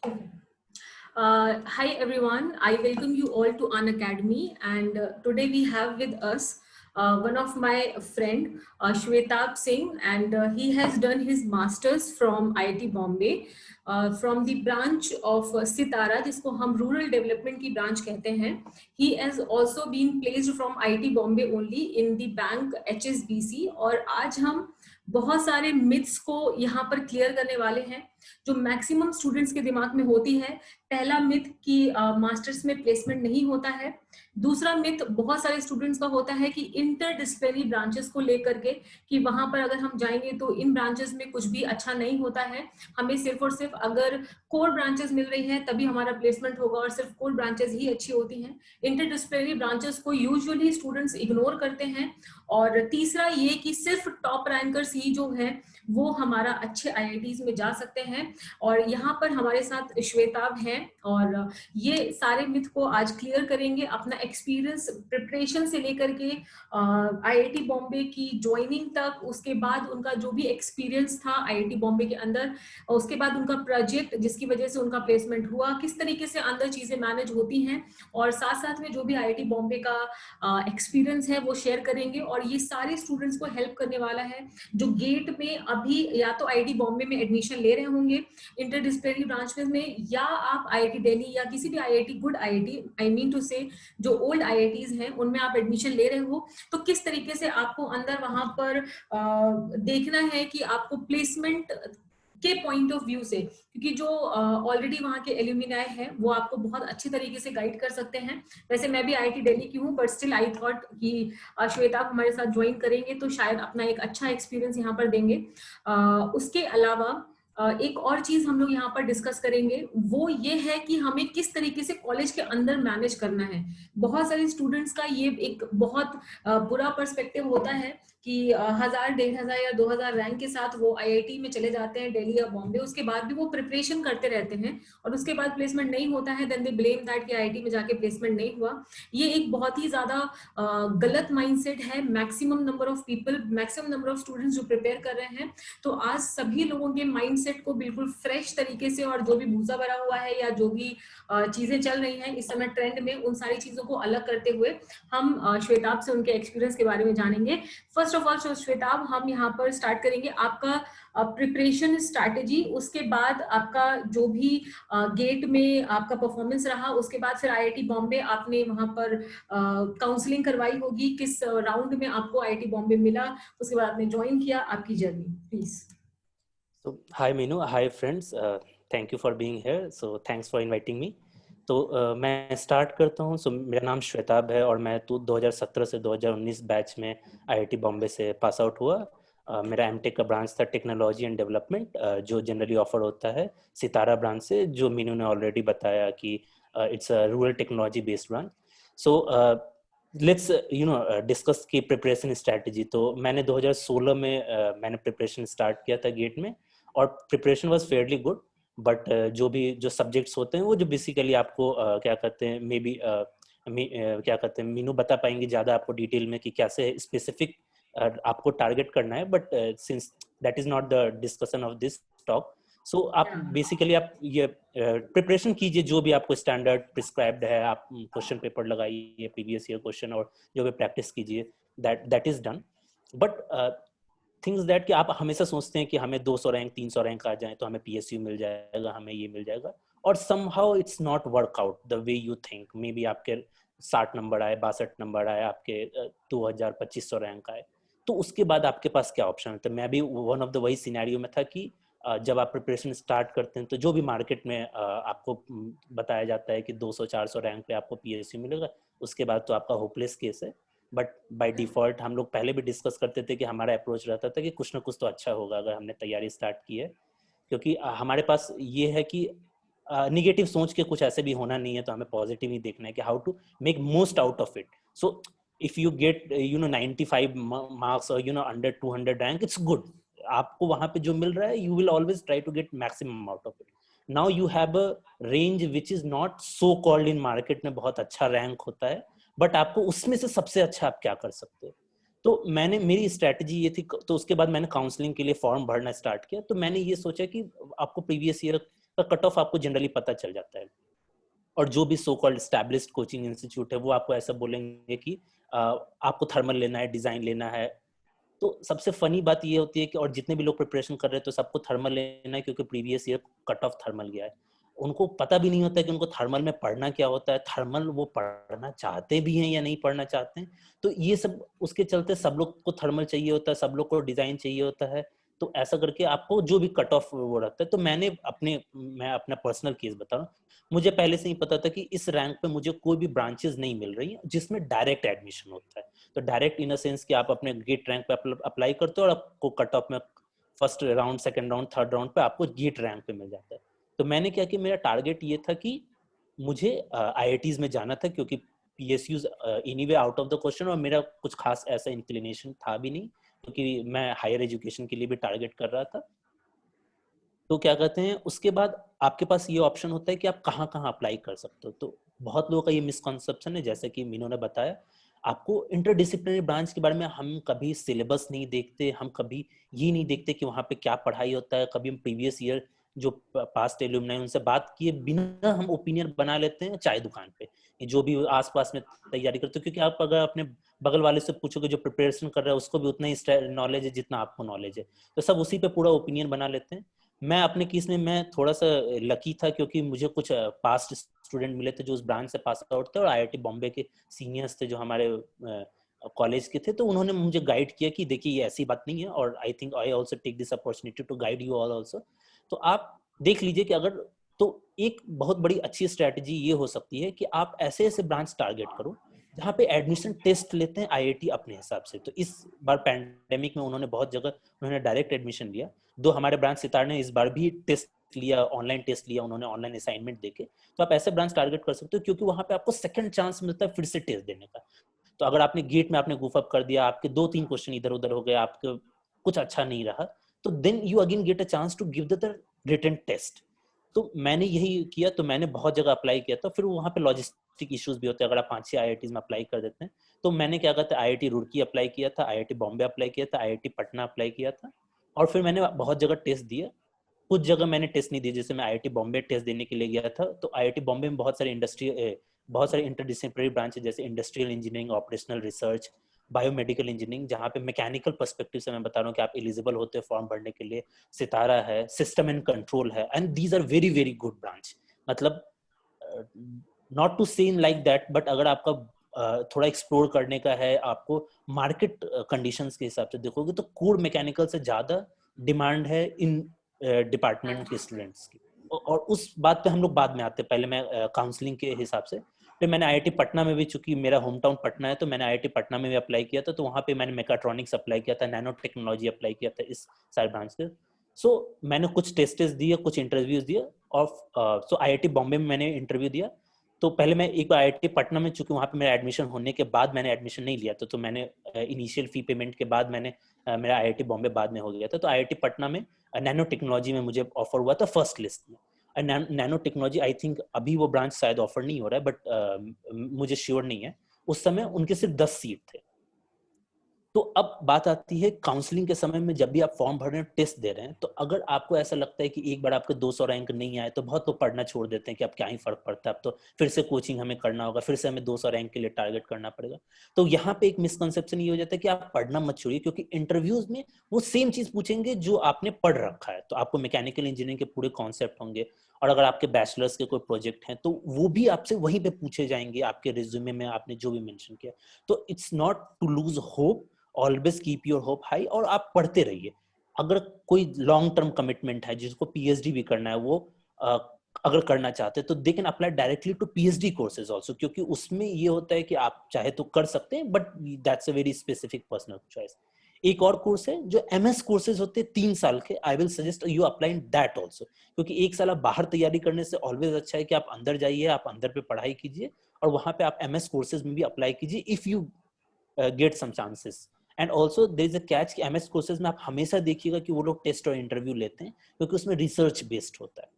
Hi everyone, I welcome you all to An Academy, and today we have with us one of my friend Shwetab Singh, and he has done his masters from IIT Bombay from the branch of Sitara, जिसको हम rural development की branch कहते हैं. He has also been placed from IIT Bombay only in the bank HSBC. और आज हम बहुत सारे मिथ्स को यहाँ पर क्लियर करने वाले हैं जो मैक्सिमम स्टूडेंट्स के दिमाग में होती है. पहला मिथ कि मास्टर्स में प्लेसमेंट नहीं होता है. दूसरा मिथ बहुत सारे स्टूडेंट्स का होता है कि इंटरडिसिप्लिनरी ब्रांचेस को लेकर के कि वहां पर अगर हम जाएंगे तो इन ब्रांचेस में कुछ भी अच्छा नहीं होता है. हमें सिर्फ और सिर्फ अगर कोर ब्रांचेस मिल रही है तभी हमारा प्लेसमेंट होगा और सिर्फ कोर ब्रांचेस ही अच्छी होती हैं. इंटरडिसिप्लिनरी ब्रांचेस को यूजुअली स्टूडेंट्स इग्नोर करते हैं. और तीसरा ये कि सिर्फ टॉप रैंकर्स ही जो है वो हमारा अच्छे आईआईटीज में जा सकते हैं. और यहाँ पर हमारे साथ श्वेताब हैं और ये सारे मिथ को आज क्लियर करेंगे अपना एक्सपीरियंस प्रिपरेशन से लेकर के आईआईटी बॉम्बे की ज्वाइनिंग तक, उसके बाद उनका जो भी एक्सपीरियंस था आईआईटी बॉम्बे के अंदर, उसके बाद उनका प्रोजेक्ट जिसकी वजह से उनका प्लेसमेंट हुआ, किस तरीके से अंदर चीजें मैनेज होती हैं, और साथ साथ में जो भी आईआईटी बॉम्बे का एक्सपीरियंस है वो शेयर करेंगे. और ये सारे स्टूडेंट्स को हेल्प करने वाला है जो गेट में अभी या तो आईआईटी बॉम्बे में एडमिशन ले रहे होंगे इंटरडिसिप्लिनरी ब्रांच में, या आप आईआईटी दिल्ली या किसी भी IIT, good IIT, I mean to say जो ओल्ड आईआईटीज हैं उनमें आप एडमिशन ले रहे हो, तो किस तरीके से आपको अंदर वहां पर देखना है कि आपको प्लेसमेंट के पॉइंट ऑफ व्यू से, क्योंकि जो ऑलरेडी वहां के एल्यूमिनाई हैं वो आपको बहुत अच्छी तरीके से गाइड कर सकते हैं. वैसे मैं भी आईआईटी दिल्ली की हूँ, बट स्टिल आई थॉट कि श्वेता हमारे साथ ज्वाइन करेंगे तो शायद अपना एक अच्छा एक्सपीरियंस यहाँ पर देंगे. उसके अलावा एक और चीज हम लोग यहाँ पर डिस्कस करेंगे, वो ये है कि हमें किस तरीके से कॉलेज के अंदर मैनेज करना है. बहुत सारे स्टूडेंट्स का ये एक बहुत बुरा पर्सपेक्टिव होता है कि 1000, 1500 या 2000 रैंक के साथ वो आईआईटी में चले जाते हैं दिल्ली या बॉम्बे, उसके बाद भी वो प्रिपरेशन करते रहते हैं और उसके बाद प्लेसमेंट नहीं होता है. देन दे ब्लेम दैट कि आईआईटी में जाके प्लेसमेंट नहीं हुआ. ये एक बहुत ही ज्यादा गलत माइंडसेट है. Maximum number of people, maximum number of students जो प्रिपेयर कर रहे हैं, तो आज सभी लोगों के माइंडसेट को बिल्कुल फ्रेश तरीके से, और जो भी भूसा भरा हुआ है या जो भी चीजें चल रही हैं इस समय ट्रेंड में, उन सारी चीजों को अलग करते हुए हम श्वेताब से उनके एक्सपीरियंस के बारे में जानेंगे. फर्स्ट ऑफ ऑल श्वेताब, हम यहाँ पर स्टार्ट करेंगे आपका प्रिपरेशन स्ट्रैटेजी, उसके बाद आपका जो भी गेट में आपका परफॉर्मेंस रहा, उसके बाद फिर आईआईटी बॉम्बे आपने वहां पर काउंसलिंग करवाई होगी, किस राउंड में आपको आईआईटी बॉम्बे मिला, उसके बाद आपने ज्वाइन किया, आपकी journey please. So, hi Meenu, hi friends, thank you for being here. So, thanks for inviting me. तो मैं स्टार्ट करता हूँ. सो मेरा नाम श्वेताब है और मैं 2017 से 2019 बैच में आईआईटी बॉम्बे से पास आउट हुआ. मेरा एमटेक का ब्रांच था टेक्नोलॉजी एंड डेवलपमेंट, जो जनरली ऑफर होता है सितारा ब्रांच से, जो मीनू ने ऑलरेडी बताया कि it's a rural technology based branch. So let's discuss की प्रिपरेशन स्ट्रैटेजी. तो मैंने 2016 में मैंने प्रिपरेशन स्टार्ट किया था गेट में, और preparation was fairly good. But जो सब्जेक्ट्स होते हैं वो जो बेसिकली आपको क्या कहते हैं, मे बी क्या कहते हैं, मीनू बता पाएंगे ज़्यादा आपको डिटेल में कि कैसे स्पेसिफिक आपको टारगेट करना है. But since that is not the discussion of this talk, so आप बेसिकली आप ये प्रिपरेशन कीजिए जो भी आपको स्टैंडर्ड प्रिस्क्राइब्ड है. आप क्वेश्चन पेपर लगाइए, प्रीवियस ईयर क्वेश्चन, और जो भी प्रैक्टिस कीजिए, that is done. But things that कि आप हमेशा सोचते हैं कि हमें 200 रैंक 300 रैंक आ जाए तो हमें पीएसयू मिल जाएगा, हमें ये मिल जाएगा, और somehow it's not workout the way you think. May be आपके 60 नंबर आए, 62 नंबर आए, आपके 2000-2500 रैंक आए, तो उसके बाद आपके पास क्या ऑप्शन होता है. मैं भी वन ऑफ द वही सिनेरियो में था कि जब आप प्रिपरेशन स्टार्ट करते हैं तो जो भी मार्केट में आपको बताया जाता है कि 200-400 रैंक पे आपको पीएसयू मिलेगा, उसके बाद तो आपका होपलेस केस है. बट बाय डिफॉल्ट हम लोग पहले भी डिस्कस करते थे कि हमारा अप्रोच रहता था कि कुछ ना कुछ तो अच्छा होगा अगर हमने तैयारी स्टार्ट की है, क्योंकि हमारे पास ये है कि निगेटिव सोच के कुछ ऐसे भी होना नहीं है, तो हमें पॉजिटिव ही देखना है कि how to make most out of it. So if you get 95 marks और अंडर 200 रैंक, इट्स गुड. आपको वहां पे जो मिल रहा है, you will always try to get maximum out of it. Now you have a range which is not so called in market में बहुत अच्छा रैंक होता है, बट आपको उसमें से सबसे अच्छा आप क्या कर सकते हो. तो मेरी स्ट्रैटेजी ये थी. तो उसके बाद मैंने काउंसलिंग के लिए फॉर्म भरना स्टार्ट किया. तो मैंने ये सोचा कि आपको प्रीवियस ईयर उसका कट ऑफ आपको जनरली पता चल जाता है। और जो भी so called established coaching institute है वो आपको ऐसा बोलेंगे कि आपको थर्मल लेना है, डिजाइन लेना है। तो सबसे फनी बात ये होती है कि और जितने भी लोग प्रिपरेशन कर रहे हैं तो सबको थर्मल लेना है क्योंकि previous year cut off thermal गया है। उनको पता भी नहीं होता है कि उनको थर्मल में पढ़ना क्या होता है, थर्मल वो पढ़ना चाहते भी हैं या नहीं पढ़ना चाहते हैं। तो ये सब उसके चलते सब लोग को थर्मल चाहिए होता है, सब लोग को डिजाइन चाहिए होता है। तो ऐसा करके आपको जो भी कट ऑफ वो रहता है। तो मैं अपना पर्सनल केस बता रहा हूँ। मुझे पहले से ही पता था कि इस रैंक पे मुझे कोई भी ब्रांचेस नहीं मिल रही जिसमें डायरेक्ट एडमिशन होता है। तो डायरेक्ट इन अ सेंस कि आप अपने गेट रैंक पे अप्लाई करते हो और आपको कट ऑफ में first round, second round, third round पे आपको गेट रैंक पे मिल जाता है। तो मैंने क्या कि मेरा टारगेट ये था कि मुझे आईआईटीज में जाना था क्योंकि PSUs anyway out of the question, और मेरा कुछ खास ऐसा इंक्लिनेशन था भी नहीं क्योंकि मैं हायर एजुकेशन के लिए भी टारगेट कर रहा था। तो क्या कहते हैं, उसके बाद आपके पास ये ऑप्शन होता है कि आप कहाँ कहाँ अप्लाई कर सकते हो। तो बहुत लोगों का ये मिसकॉन्सेप्शन है, जैसे कि मीनू ने बताया, आपको इंटरडिसिप्लिनरी ब्रांच के बारे में हम कभी सिलेबस नहीं देखते, हम कभी ये नहीं देखते कि वहाँ पे क्या पढ़ाई होता है। कभी हम प्रीवियस ईयर जो पास्ट एल्यूमनाई उनसे बात किए बिना हम ओपिनियन बना लेते हैं चाय दुकान पे, जो भी आसपास में तैयारी करते हो। क्योंकि आप अगर अपने बगल वाले से पूछोगे जो प्रिपरेशन कर रहा है उसको भी उतना ही नॉलेज है जितना आपको नॉलेज है, तो सब उसी पे पूरा ओपिनियन बना लेते हैं। मैं अपने केस में मैं थोड़ा सा लकी था क्योंकि मुझे कुछ पास्ट स्टूडेंट मिले थे जो उस ब्रांच से पास आउट थे और आईआईटी बॉम्बे के सीनियर्स थे जो हमारे कॉलेज के थे। तो उन्होंने मुझे गाइड किया कि देखिए ये ऐसी बात नहीं है, और I think I also take this opportunity to guide you all also. तो आप देख लीजिए कि अगर, तो एक बहुत बड़ी अच्छी स्ट्रेटजी ये हो सकती है कि आप ऐसे ऐसे ब्रांच टारगेट करो जहाँ पे एडमिशन टेस्ट लेते हैं आईआईटी अपने हिसाब से। तो इस बार पैंडेमिक में उन्होंने बहुत जगह उन्होंने डायरेक्ट एडमिशन लिया। दो हमारे ब्रांच सितार ने इस बार भी टेस्ट लिया, ऑनलाइन टेस्ट लिया उन्होंने, ऑनलाइन असाइनमेंट देके। तो आप ऐसे ब्रांच टारगेट कर सकते हो क्योंकि वहां पे आपको सेकंड चांस मिलता है फिर से टेस्ट देने का। तो अगर आपने गेट में आपने गुफ अप कर दिया, आपके 2-3 क्वेश्चन इधर उधर हो गए, आपके कुछ अच्छा नहीं रहा, तो then you again get a chance to give the written test. तो मैंने यही किया। तो मैंने बहुत जगह अप्लाई किया था। फिर वहाँ पे लॉजिस्टिक इश्यूज भी होते हैं अगर आप 5-6 आईआईटीज में अप्लाई कर देते हैं। तो मैंने क्या कहते हैं, आईआईटी रुड़की अप्लाई किया था, आईआईटी बॉम्बे अप्लाई किया था, आईआईटी पटना अप्लाई किया था, और फिर मैंने बहुत जगह टेस्ट दिया। कुछ जगह मैंने टेस्ट नहीं दिया, जैसे मैं आईआईटी बॉम्बे टेस्ट देने के लिए गया था। तो आईआईटी बॉम्बे में बहुत सारे इंटरडिसिप्लिनरी ब्रांच है, जैसे industrial engineering, operational research, biomedical engineering, जहाँ पे मैकेनिकल पर्सपेक्टिव से मैं बता रहा हूँ कि आप एलिजिबल होते हैं फॉर्म भरने के लिए। सितारा है, सिस्टम एंड कंट्रोल है, and these are very very good branch. मतलब not to say in like that, but अगर आपका थोड़ा एक्सप्लोर करने का है, आपको मार्केट कंडीशंस के हिसाब से देखोगे तो कोर मैकेनिकल से ज्यादा डिमांड है इन डिपार्टमेंट के स्टूडेंट्स की। और उस बात पे हम लोग बाद में आते हैं, पहले मैं काउंसलिंग के हिसाब से। फिर मैंने आईआईटी पटना में भी, चूंकि मेरा होम टाउन पटना है, तो मैंने आईआईटी पटना में भी अप्लाई किया था। तो वहाँ पे मैंने मेकाट्रॉनिक्स अप्लाई किया था, नैनो टेक्नोलॉजी अप्लाई किया था, इस सारे ब्रांच से। सो मैंने कुछ टेस्ट दिए, कुछ इंटरव्यूज दिए, और सो आईआईटी बॉम्बे में मैंने इंटरव्यू दिया। तो पहले मैं एक बार आईआईटी पटना में, चूंकि वहाँ पे मेरा एडमिशन होने के बाद मैंने एडमिशन नहीं लिया था, तो मैंने इनिशियल फी पेमेंट के बाद मैंने मेरा आईआईटी बॉम्बे बाद में हो गया था। तो आईआईटी पटना में नैनो टेक्नोलॉजी में मुझे ऑफर हुआ था फर्स्ट लिस्ट में। नैनो टेक्नोलॉजी आई थिंक अभी वो ब्रांच शायद ऑफर नहीं हो रहा है, बट मुझे श्योर नहीं है। उस समय उनके सिर्फ 10 सीट थे। तो अब बात आती है काउंसलिंग के समय में, जब भी आप फॉर्म भर रहे हैं, टेस्ट दे रहे हैं, तो अगर आपको ऐसा लगता है कि एक बार आपके 200 रैंक नहीं आए, तो बहुत लोग पढ़ना छोड़ देते हैं कि अब क्या ही फर्क पड़ता है, अब तो फिर से कोचिंग हमें करना होगा, फिर से हमें 200 रैंक के लिए टारगेट करना पड़ेगा। तो यहाँ पे एक मिसकंसेप्शन ये हो जाता है कि आप पढ़ना मत छोड़िए, क्योंकि इंटरव्यूज में वो सेम चीज पूछेंगे जो आपने पढ़ रखा है। तो आपको मैकेनिकल इंजीनियरिंग के पूरे कॉन्सेप्ट होंगे, और अगर आपके बैचलर्स के कोई प्रोजेक्ट हैं तो वो भी आपसे वहीं पे पूछे जाएंगे, आपके रिज्यूमे में आपने जो भी मेंशन किया। तो it's not to lose hope, always keep your hope high, और आप पढ़ते रहिए। अगर कोई लॉन्ग टर्म कमिटमेंट है, जिसको पीएचडी भी करना है, वो अगर करना चाहते हैं तो they can apply directly to PhD courses also, क्योंकि उसमें ये होता है कि आप चाहे तो कर सकते हैं, but that's a very specific personal choice. एक और कोर्स है जो एमएस कोर्सेज होते हैं 3 साल के, I will suggest you apply in that also, क्योंकि एक साल आप बाहर तैयारी करने से ऑलवेज अच्छा है कि आप अंदर जाइए, आप अंदर पे पढ़ाई कीजिए, और वहां पे आप एमएस कोर्सेज में भी अप्लाई कीजिए if you get some chances. And also there is a catch कि एमएस कोर्सेज में आप हमेशा देखिएगा कि वो लोग टेस्ट और इंटरव्यू लेते हैं, क्योंकि उसमें रिसर्च बेस्ड होता है।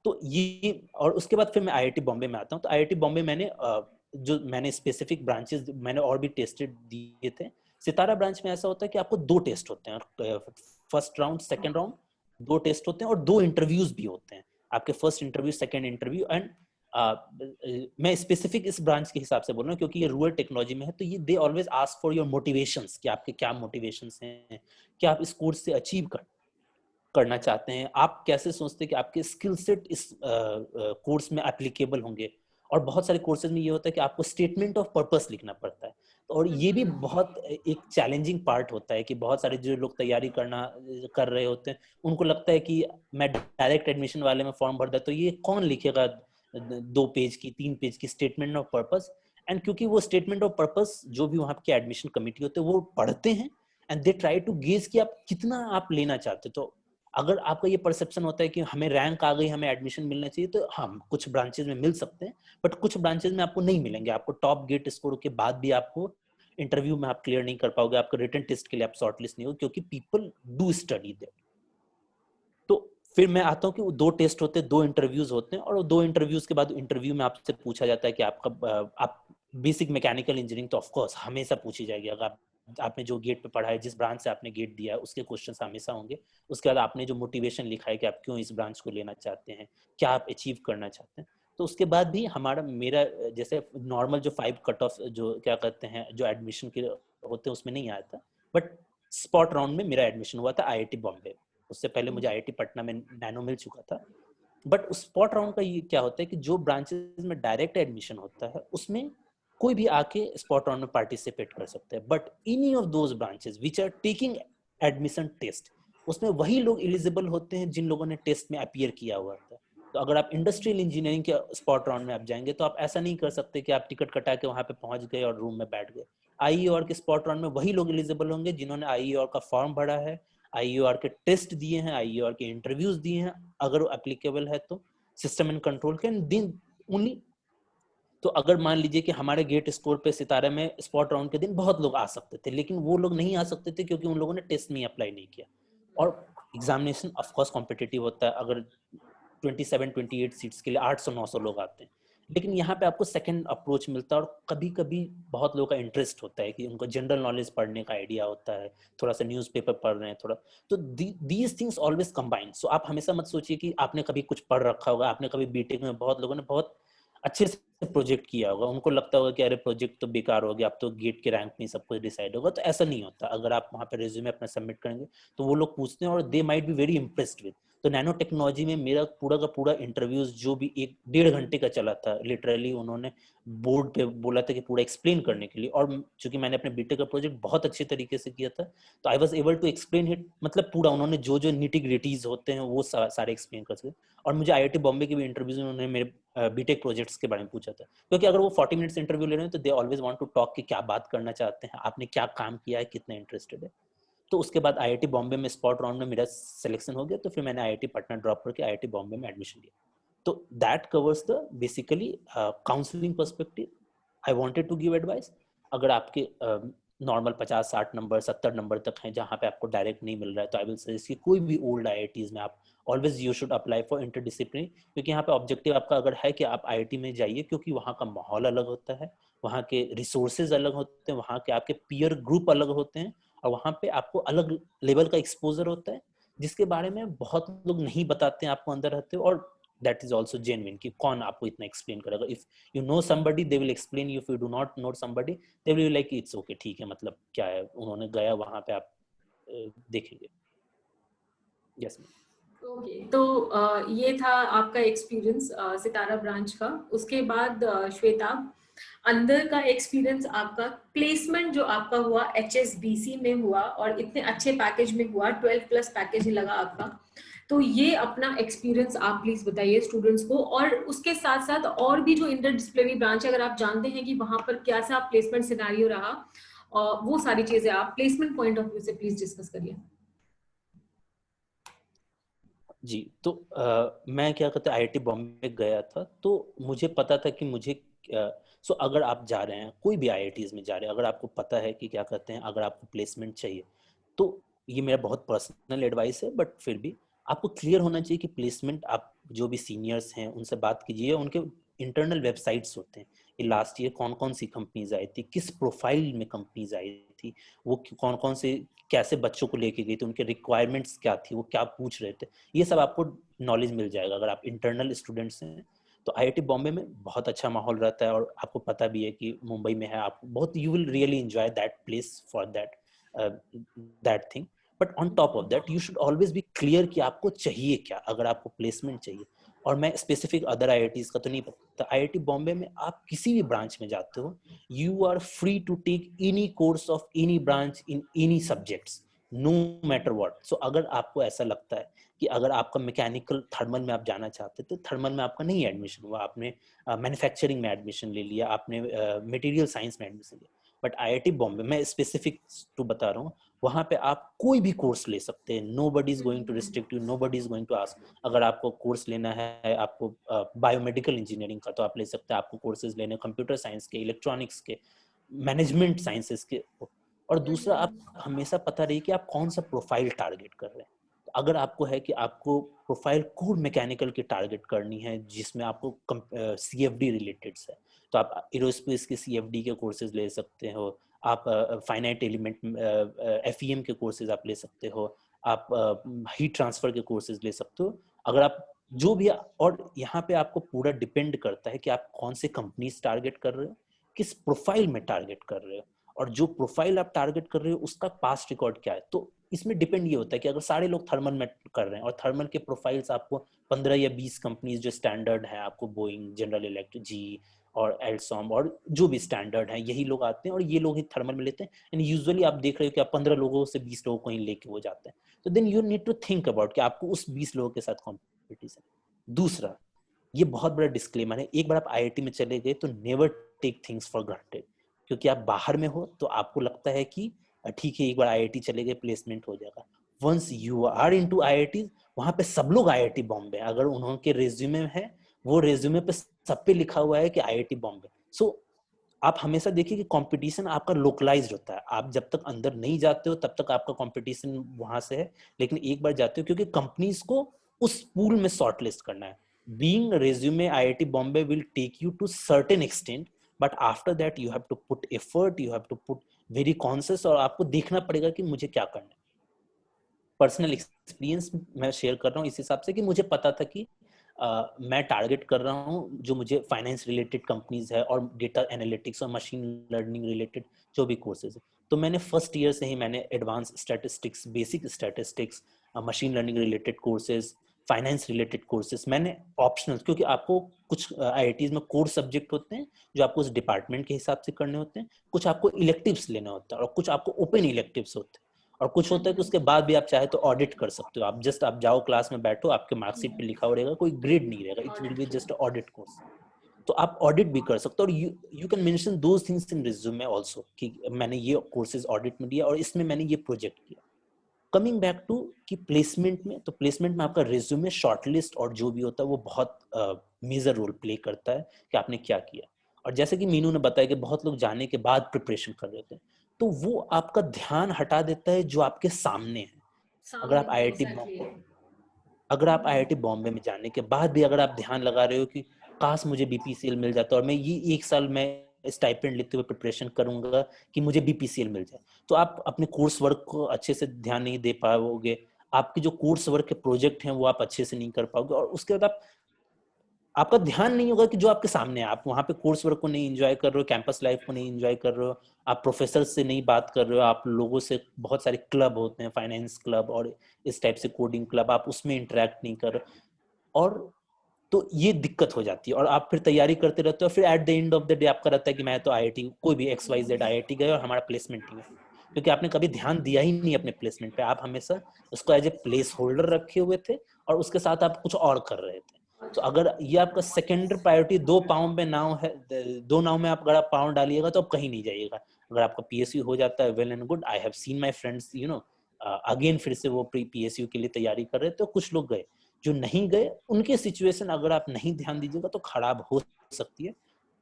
तो ये, और उसके बाद फिर मैं आईआईटी बॉम्बे में आता हूँ। तो आईआईटी बॉम्बे मैंने जो मैंने स्पेसिफिक ब्रांचेस मैंने और भी टेस्टेड दिए थे। सितारा ब्रांच में ऐसा होता है कि आपको 2 टेस्ट होते हैं, first round, second round, 2 test होते हैं, और 2 इंटरव्यूज भी होते हैं। आपके first interview, second interview and मैं स्पेसिफिक इस ब्रांच के हिसाब से बोल रहा हूँ क्योंकि ये रूरल टेक्नोलॉजी में है, तो ये they always ask for your motivations कि आपके क्या मोटिवेशंस हैं, क्या आप इस कोर्स से अचीव करना चाहते हैं, आप कैसे सोचते हैं कि आपके स्किल सेट इस कोर्स में एप्लीकेबल होंगे। और बहुत सारे कोर्सेज में ये होता है कि आपको स्टेटमेंट ऑफ पर्पस लिखना पड़ता है, और ये भी बहुत एक चैलेंजिंग पार्ट होता है कि बहुत सारे जो लोग तैयारी कर रहे होते हैं उनको लगता है कि मैं डायरेक्ट एडमिशन वाले में फॉर्म भर दिया तो ये कौन लिखेगा 2 पेज की 3 पेज की स्टेटमेंट ऑफ पर्पस। एंड क्योंकि वो स्टेटमेंट ऑफ पर्पस जो भी वहाँ के एडमिशन कमेटी होते हैं वो पढ़ते हैं and they try to gauge कि आप कितना आप लेना चाहते हो। तो अगर आपका ये परसेप्शन होता है कि हमें रैंक आ गई, हमें एडमिशन मिलना चाहिए, तो हम कुछ ब्रांचेज में मिल सकते हैं, बट कुछ ब्रांचेज में आपको नहीं मिलेंगे। आपको टॉप गेट स्कोर के बाद भी आपको इंटरव्यू में आप क्लियर नहीं कर पाओगे, आपको रिटन टेस्ट के लिए आप शॉर्टलिस्ट नहीं हो, क्योंकि पीपल डू स्टडी देयर। तो फिर मैं आता हूँ कि वो 2 टेस्ट होते हैं, 2 इंटरव्यूज होते हैं, और 2 इंटरव्यूज के बाद इंटरव्यू में आपसे पूछा जाता है कि आप बेसिक मैकेनिकल इंजीनियरिंग तो ऑफकोर्स हमेशा पूछी जाएगी। अगर आपने जो गेट पे पढ़ा है, जिस ब्रांच से आपने गेट दिया है, उसके क्वेश्चंस हमेशा होंगे। उसके बाद आपने जो मोटिवेशन लिखा है कि आप क्यों इस ब्रांच को लेना चाहते हैं, क्या आप अचीव करना चाहते हैं। तो उसके बाद भी मेरा जैसे नॉर्मल जो 5 कट ऑफ जो क्या कहते हैं जो एडमिशन के होते हैं उसमें नहीं आया था, बट स्पॉट राउंड में मेरा एडमिशन हुआ था IIT बॉम्बे। उससे पहले मुझे IIT पटना में नैनो मिल चुका था। बट उस स्पॉट राउंड का ये क्या होता है कि जो ब्रांचेस में डायरेक्ट एडमिशन होता है उसमें कोई भी आके स्पॉट राउंड में पार्टिसिपेट कर सकते हैं, but any of those branches which are taking admission test, उसमें वही लोग एलिजिबल होते हैं जिन लोगों ने टेस्ट में अपीयर किया हुआ था। तो अगर आप इंडस्ट्रियल इंजीनियरिंग के स्पॉट राउंड में आप जाएंगे तो आप ऐसा नहीं कर सकते कि आप टिकट कटा के वहां पे पहुंच गए और रूम में बैठ गए। IEOR के स्पॉट राउंड में वही लोग एलिजिबल होंगे जिन्होंने IEOR का फॉर्म भरा है, IEOR के टेस्ट दिए हैं, IEOR के इंटरव्यूज दिए हैं, अगर वो एप्लीकेबल है तो सिस्टम एंड कंट्रोल के दिन ओनली। तो अगर मान लीजिए कि हमारे गेट स्कोर पे सितारे में स्पॉट राउंड के दिन बहुत लोग आ सकते थे, लेकिन वो लोग नहीं आ सकते थे क्योंकि उन लोगों ने टेस्ट में अप्लाई नहीं किया। और एग्जामिनेशन ऑफ कोर्स कॉम्पिटिटिव होता है, अगर 27-28 सीट्स के लिए 800-900 लोग आते हैं, लेकिन यहाँ पे आपको सेकंड अप्रोच मिलता है। और कभी कभी बहुत लोगों का इंटरेस्ट होता है कि उनको जनरल नॉलेज पढ़ने का आइडिया होता है, थोड़ा सा न्यूज़पेपर पढ़ रहे हैं थोड़ा, तो दीज थिंग्स ऑलवेज कंबाइन। सो आप हमेशा मत सोचिए कि आपने कभी कुछ पढ़ रखा होगा, आपने कभी बीटेक में बहुत लोगों ने बहुत अच्छे से प्रोजेक्ट किया होगा, उनको लगता होगा कि अरे प्रोजेक्ट तो बेकार हो गया, अब तो गेट के रैंक में सब कुछ डिसाइड होगा। तो ऐसा नहीं होता। अगर आप वहाँ पे रिज्यूमे अपना सबमिट करेंगे तो वो लोग पूछते हैं और they might be very impressed with. तो नैनो टेक्नोलॉजी में मेरा पूरा का पूरा इंटरव्यूज जो भी 1-1.5 घंटे का चला था, लिटरली उन्होंने बोर्ड पे बोला था कि पूरा एक्सप्लेन करने के लिए, और चूंकि मैंने अपने बीटेक का प्रोजेक्ट बहुत अच्छे तरीके से किया था तो I was able to explain it, मतलब पूरा उन्होंने जो जो निटी ग्रिटीज होते हैं वो सारे एक्सप्लेन कर सके। और मुझे IIT बॉम्बे के भी इंटरव्यूज में उन्होंने मेरे बीटेक प्रोजेक्ट्स के बारे में पूछा था, क्योंकि अगर वो 40 मिनट्स इंटरव्यू ले रहे हैं तो they always want to talk कि क्या बात करना चाहते हैं, आपने क्या काम किया है, कितना इंटरेस्टेड है। तो उसके बाद IIT बॉम्बे में स्पॉट राउंड में मेरा सिलेक्शन हो गया, तो फिर मैंने IIT पटना ड्रॉप करके IIT बॉम्बे में एडमिशन लिया। तो that covers the basically counselling perspective. I wanted to give advice. अगर आपके नॉर्मल 50-60 नंबर 70 नंबर तक हैं जहाँ पे आपको डायरेक्ट नहीं मिल रहा है, तो आई विल सजेस्ट कि कोई भी ओल्ड IITs में आप always you should apply for interdisciplinary, क्योंकि यहाँ पे ऑब्जेक्टिव आपका अगर है कि आप IIT में जाइए, क्योंकि वहाँ का माहौल अलग होता है, वहाँ के रिसोर्सेज अलग होते हैं, वहाँ के आपके पीयर ग्रुप अलग होते हैं, और वहाँ पे आपको अलग लेवल का एक्सपोजर होता है जिसके बारे में बहुत लोग नहीं बताते हैं आपको अंदर रहते हो। और दैट इज ऑल्सो जेन्युइन कि कौन आपको इतना एक्सप्लेन करेगा। If you know somebody they will explain you, if you do not know somebody they will like it's okay, ठीक है, मतलब क्या है, उन्होंने गया वहाँ पे, आप देखेंगे। यस ओके, तो ये था आपका एक्सपीरियंस सितारा ब्रांच का। उसके बाद श्वेता, अंदर का एक्सपीरियंस आपका, प्लेसमेंट जो आपका हुआ HSBC में हुआ और इतने अच्छे पैकेज में हुआ, 12+ पैकेज ही लगा आपका। तो ये अपना एक्सपीरियंस आप प्लीज बताइए स्टूडेंट्स को, और उसके साथ साथ और भी जो इंटर डिसिप्लिनरी ब्रांच है, अगर आप जानते हैं कि वहां पर क्या सा प्लेसमेंट सिनेरियो रहा, वो सारी चीजें आप प्लेसमेंट पॉइंट ऑफ व्यू से प्लीज डिस्कस करिए। जी। तो मैं क्या कहते हैं IIT बॉम्बे गया था, तो मुझे पता था कि मुझे सो अगर आप जा रहे हैं कोई भी IITs में जा रहे हैं, अगर आपको पता है कि क्या कहते हैं अगर आपको प्लेसमेंट चाहिए, तो ये मेरा बहुत पर्सनल एडवाइस है, बट फिर भी आपको क्लियर होना चाहिए कि प्लेसमेंट, आप जो भी सीनियर्स हैं उनसे बात कीजिए, उनके इंटरनल वेबसाइट्स होते हैं, लास्ट ईयर कौन कौन सी कंपनीज आई थी, किस प्रोफाइल में कंपनीज आई थी, वो कौन कौन से कैसे बच्चों को लेके गई थी, उनके रिक्वायरमेंट्स क्या थी, वो क्या पूछ रहे थे, ये सब आपको नॉलेज मिल जाएगा अगर आप इंटरनल स्टूडेंट्स हैं। तो आईआईटी बॉम्बे में बहुत अच्छा माहौल रहता है, और आपको पता भी है कि मुंबई में है, आप बहुत you will really enjoy that place for that thing. But on top of that you should always be clear कि आपको चाहिए क्या, अगर आपको प्लेसमेंट चाहिए। और मैं स्पेसिफिक अदर आईआईटीज का तो नहीं पता, आईआईटी बॉम्बे में आप किसी भी ब्रांच में जाते हो, you are free to take any course of any branch in any subjects, no matter what. So अगर आपको ऐसा लगता है कि अगर आपका मैकेनिकल थर्मल में आप जाना चाहते तो थर्मल में आपका नहीं एडमिशन हुआ, आपने मैन्युफैक्चरिंग में एडमिशन ले लिया, आपने मटेरियल साइंस में एडमिशन लिया। बट आईआईटी बॉम्बे मैं स्पेसिफिक टू बता रहा हूँ, वहां पे आप कोई भी कोर्स ले सकते हैं, nobody is going to restrict you, nobody is going to ask. अगर आपको कोर्स लेना है, आपको बायोमेडिकल इंजीनियरिंग का, तो आप ले सकते हैं, आपको कोर्सेज लेने कंप्यूटर साइंस के, इलेक्ट्रॉनिक्स के, मैनेजमेंट साइंसेस के। और दूसरा, आप हमेशा पता रही कि आप कौन सा प्रोफाइल टारगेट कर रहे हैं। अगर आपको है कि आपको प्रोफाइल कोर मैकेनिकल की टारगेट करनी है, जिसमें आपको सीएफडी रिलेटेड है, तो आप एरोस्पेस के सीएफडी के कोर्सेज ले सकते हो, आप फाइनाइट एलिमेंट एफईएम के कोर्सेज आप ले सकते हो, आप हीट ट्रांसफर के कोर्सेज ले सकते हो। अगर आप जो भी, और यहाँ पे आपको पूरा डिपेंड करता है कि आप कौन से कंपनीज टारगेट कर रहे हो, किस प्रोफाइल में टारगेट कर रहे हो, और जो प्रोफाइल आप टारगेट कर रहे हो उसका पास्ट रिकॉर्ड क्या है। तो इसमें डिपेंड ये होता है कि अगर सारे लोग थर्मल में कर रहे हैं और थर्मल के प्रोफाइल्स आपको 15 या 20 कंपनीज जो स्टैंडर्ड है, आपको बोइंग, जनरल इलेक्ट्रिक, जी और एल्सॉम और जो भी स्टैंडर्ड है, यही लोग आते हैं और ये लोग ही थर्मल में लेते हैं। एंड यूजुअली आप देख रहे हो कि आप 15 लोगों से 20 लोगों को ही लेके वो जाते हैं। तो then you need to think about कि आपको उस 20 लोगों के साथ कॉम्पिटिशन। दूसरा, ये बहुत बड़ा डिस्क्लेमर है, एक बार आप आईआईटी में चले गए तो never take things for granted. क्योंकि आप बाहर में हो तो आपको लगता है कि ठीक है, एक बार आईआईटी चले गए प्लेसमेंट हो जाएगा। Once you are into IIT, वहां पे सब लोग आईआईटी बॉम्बे, अगर उनके रेज्यूमे है, वो रेज्यूमे पे सब पे लिखा हुआ है कि आईआईटी बॉम्बे। सो आप हमेशा देखिए कि कंपटीशन आपका लोकलाइज्ड होता है। आप जब तक अंदर नहीं जाते हो तब तक आपका कंपटीशन वहां से है, लेकिन एक बार जाते हो, क्योंकि कंपनीज को उस पूल में शॉर्टलिस्ट करना है। Being resume IIT Bombay will take you to certain extent, but after that you have to put effort, you have to put very conscious, और आपको देखना पड़ेगा कि मुझे क्या करना है। पर्सनल एक्सपीरियंस मैं शेयर कर रहा हूँ इस हिसाब से कि मुझे पता था कि मैं टारगेट कर रहा हूँ जो मुझे फाइनेंस रिलेटेड कंपनीज है और डेटा एनालिटिक्स और मशीन लर्निंग रिलेटेड जो भी कोर्सेज है। तो मैंने फर्स्ट ईयर से ही मैंने advance statistics, basic statistics, machine learning related courses, finance related courses मैंने ऑप्शनल, क्योंकि आपको कुछ आईआईटीज में कोर सब्जेक्ट होते हैं जो आपको उस डिपार्टमेंट के हिसाब से करने होते हैं, कुछ आपको इलेक्टिव्स लेना होता है और कुछ आपको ओपन इलेक्टिव्स होते हैं, और कुछ होता है कि उसके बाद भी आप चाहे तो ऑडिट कर सकते हो। आप जस्ट आप जाओ क्लास में बैठो, आपके मार्कशीट पे लिखा रहेगा, कोई ग्रेड नहीं रहेगा, it will be just audit course. तो आप ऑडिट भी कर सकते हो, और you can mention those things in resume also कि मैंने ये कोर्सेज ऑडिट में दिया और इसमें मैंने ये प्रोजेक्ट किया। कमिंग बैक टू कि प्लेसमेंट में, तो प्लेसमेंट में आपका रिज्यूमे, शॉर्टलिस्ट और जो भी होता है वो बहुत मेजर रोल प्ले करता है कि आपने क्या किया। और जैसे कि मीनू ने बताया कि बहुत लोग जाने के बाद प्रिपरेशन कर रहे थे, तो वो आपका ध्यान हटा देता है जो आपके सामने है। अगर आप आईआईटी अगर आप आईआईटी बॉम्बे में जाने के बाद भी अगर आप ध्यान लगा रहे हो कि काश मुझे बीपीसीएल मिल जाता और मैं ये एक साल में स्टाइपेंड लेते हुए प्रिपरेशन करूंगा कि मुझे बीपीसीएल मिल जाए, तो आप अपने कोर्स वर्क को अच्छे से ध्यान नहीं दे पाओगे, आपके जो कोर्स वर्क के प्रोजेक्ट हैं वो आप अच्छे से नहीं कर पाओगे, और उसके बाद आपका ध्यान नहीं होगा कि जो आपके सामने है। आप वहां पे कोर्स वर्क को नहीं एंजॉय कर रहे हो, कैंपस लाइफ को नहीं एंजॉय कर रहे हो, आप प्रोफेसर से नहीं बात कर रहे हो, आप लोगों से, बहुत सारे क्लब होते हैं, फाइनेंस क्लब और इस टाइप से कोडिंग क्लब, आप उसमें इंटरेक्ट नहीं कर रहे, और तो ये दिक्कत हो जाती है। और आप फिर तैयारी करते रहते हो, फिर at the end of the day आपका रहता है कि मैं तो आईआईटी, कोई भी XYZ आईआईटी गए और हमारा प्लेसमेंट नहीं है, क्योंकि आपने कभी ध्यान दिया ही नहीं अपने प्लेसमेंट पे। आप हमेशा उसको एज ए प्लेस होल्डर रखे हुए थे और उसके साथ आप कुछ और कर रहे थे। तो अगर ये आपका सेकेंडरी प्रायोरिटी, दो पाँव में नाव है, दो नाव में आप अगर आप पाँव डालिएगा तो आप कहीं नहीं जाइएगा। अगर आपका पीएसयू हो जाता है, well and good. I have seen my friends, you know, again फिर से वो पीएसयू के लिए तैयारी कर रहे थे, तो कुछ लोग गए, जो नहीं गए उनके सिचुएशन अगर आप नहीं ध्यान दीजिएगा तो खराब हो सकती है।